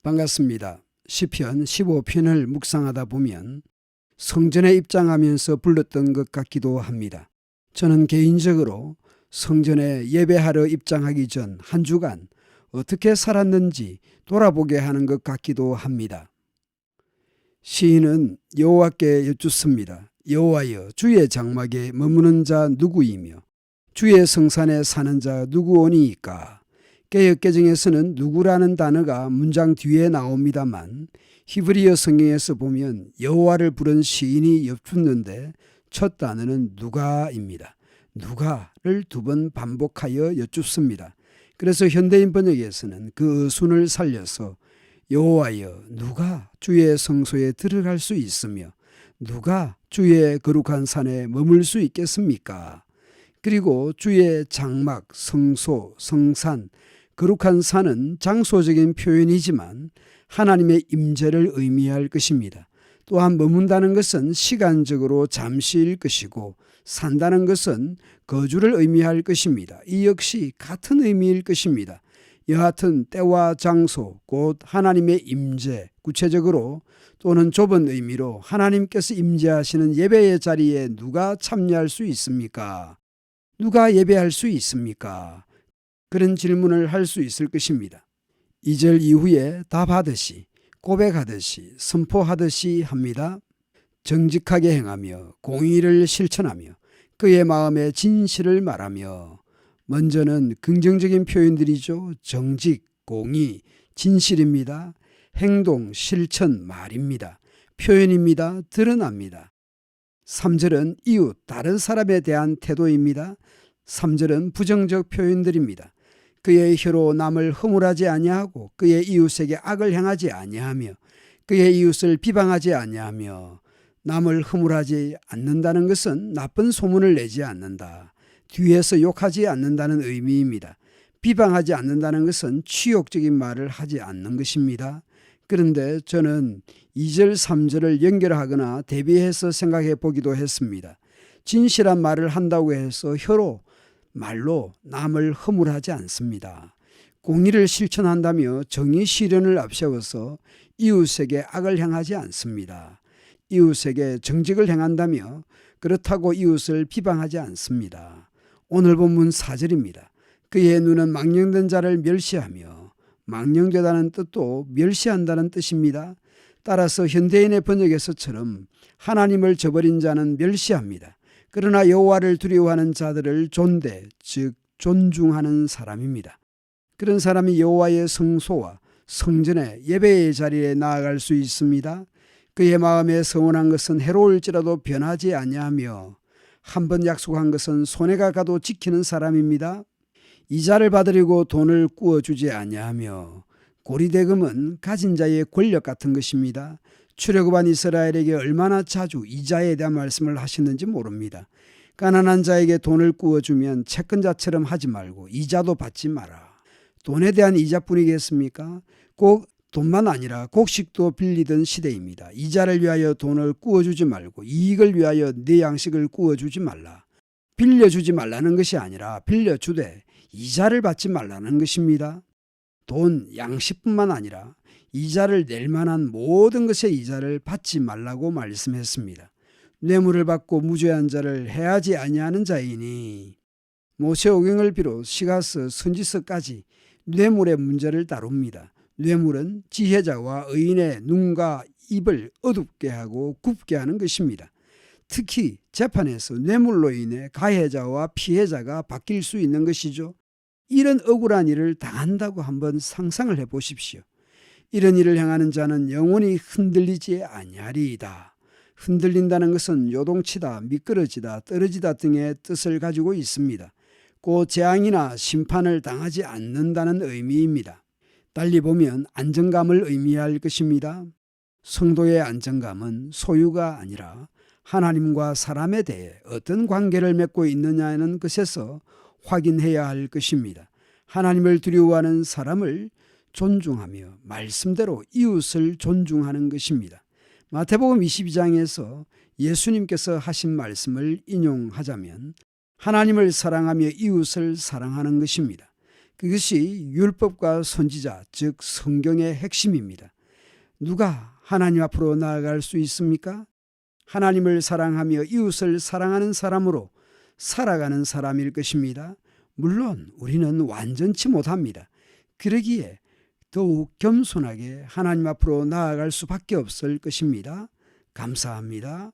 반갑습니다. 시편 15편을 묵상하다 보면 성전에 입장하면서 불렀던 것 같기도 합니다. 저는 개인적으로 성전에 예배하러 입장하기 전 한 주간 어떻게 살았는지 돌아보게 하는 것 같기도 합니다. 시인은 여호와께 여쭙습니다. 여호와여, 주의 장막에 머무는 자 누구이며 주의 성산에 사는 자 누구오니이까? 개역개정에서는 누구라는 단어가 문장 뒤에 나옵니다만 히브리어 성경에서 보면 여호와를 부른 시인이 여쭙는데 첫 단어는 누가입니다. 누가를 두 번 반복하여 여쭙습니다. 그래서 현대인 번역에서는 그 어순을 살려서 여호와여, 누가 주의 성소에 들어갈 수 있으며 누가 주의 거룩한 산에 머물 수 있겠습니까? 그리고 주의 장막, 성소, 성산, 거룩한 산은 장소적인 표현이지만 하나님의 임재를 의미할 것입니다. 또한 머문다는 것은 시간적으로 잠시일 것이고 산다는 것은 거주를 의미할 것입니다. 이 역시 같은 의미일 것입니다. 여하튼 때와 장소, 곧 하나님의 임재, 구체적으로 또는 좁은 의미로 하나님께서 임재하시는 예배의 자리에 누가 참여할 수 있습니까? 누가 예배할 수 있습니까? 그런 질문을 할 수 있을 것입니다. 2절 이후에 답하듯이, 고백하듯이, 선포하듯이 합니다. 정직하게 행하며 공의를 실천하며 그의 마음에 진실을 말하며. 먼저는 긍정적인 표현들이죠. 정직, 공의, 진실입니다. 행동, 실천, 말입니다. 표현입니다. 드러납니다. 3절은 이웃, 다른 사람에 대한 태도입니다. 3절은 부정적 표현들입니다. 그의 혀로 남을 허물하지 아니하고 그의 이웃에게 악을 행하지 아니하며 그의 이웃을 비방하지 아니하며. 남을 허물하지 않는다는 것은 나쁜 소문을 내지 않는다. 뒤에서 욕하지 않는다는 의미입니다. 비방하지 않는다는 것은 치욕적인 말을 하지 않는 것입니다. 그런데 저는 2절, 3절을 연결하거나 대비해서 생각해 보기도 했습니다. 진실한 말을 한다고 해서 혀로, 말로 남을 허물하지 않습니다. 공의를 실천한다며 정의 실현을 앞세워서 이웃에게 악을 행하지 않습니다. 이웃에게 정직을 행한다며 그렇다고 이웃을 비방하지 않습니다. 오늘 본문 4절입니다. 그의 눈은 망령된 자를 멸시하며. 망령되다는 뜻도 멸시한다는 뜻입니다. 따라서 현대인의 번역에서처럼 하나님을 저버린 자는 멸시합니다. 그러나 여호와를 두려워하는 자들을 존대, 즉 존중하는 사람입니다. 그런 사람이 여호와의 성소와 성전의 예배의 자리에 나아갈 수 있습니다. 그의 마음에 서원한 것은 해로울지라도 변하지 아니하며 한번 약속한 것은 손해가 가도 지키는 사람입니다. 이자를 받으려고 돈을 꾸어주지 아니하며. 고리대금은 가진 자의 권력 같은 것입니다. 출애굽한 이스라엘에게 얼마나 자주 이자에 대한 말씀을 하셨는지 모릅니다. 가난한 자에게 돈을 꾸어주면 채권자처럼 하지 말고 이자도 받지 마라. 돈에 대한 이자뿐이겠습니까? 꼭 돈만 아니라 곡식도 빌리던 시대입니다. 이자를 위하여 돈을 꾸어주지 말고 이익을 위하여 네 양식을 꾸어주지 말라. 빌려주지 말라는 것이 아니라 빌려주되 이자를 받지 말라는 것입니다. 돈, 양식뿐만 아니라 이자를 낼 만한 모든 것의 이자를 받지 말라고 말씀했습니다. 뇌물을 받고 무죄한 자를 해하지 아니하는 자이니. 모세오경을 비롯 시가서, 선지서까지 뇌물의 문제를 다룹니다. 뇌물은 지혜자와 의인의 눈과 입을 어둡게 하고 굽게 하는 것입니다. 특히 재판에서 뇌물로 인해 가해자와 피해자가 바뀔 수 있는 것이죠. 이런 억울한 일을 당한다고 한번 상상을 해보십시오. 이런 일을 행하는 자는 영원히 흔들리지 아니하리이다. 흔들린다는 것은 요동치다, 미끄러지다, 떨어지다 등의 뜻을 가지고 있습니다. 곧 재앙이나 심판을 당하지 않는다는 의미입니다. 달리 보면 안정감을 의미할 것입니다. 성도의 안정감은 소유가 아니라 하나님과 사람에 대해 어떤 관계를 맺고 있느냐는 것에서 확인해야 할 것입니다. 하나님을 두려워하는 사람을 존중하며 말씀대로 이웃을 존중하는 것입니다. 마태복음 22장에서 예수님께서 하신 말씀을 인용하자면 하나님을 사랑하며 이웃을 사랑하는 것입니다. 그것이 율법과 선지자, 즉 성경의 핵심입니다. 누가 하나님 앞으로 나아갈 수 있습니까? 하나님을 사랑하며 이웃을 사랑하는 사람으로 살아가는 사람일 것입니다. 물론 우리는 완전치 못합니다. 그러기에 더욱 겸손하게 하나님 앞으로 나아갈 수밖에 없을 것입니다. 감사합니다.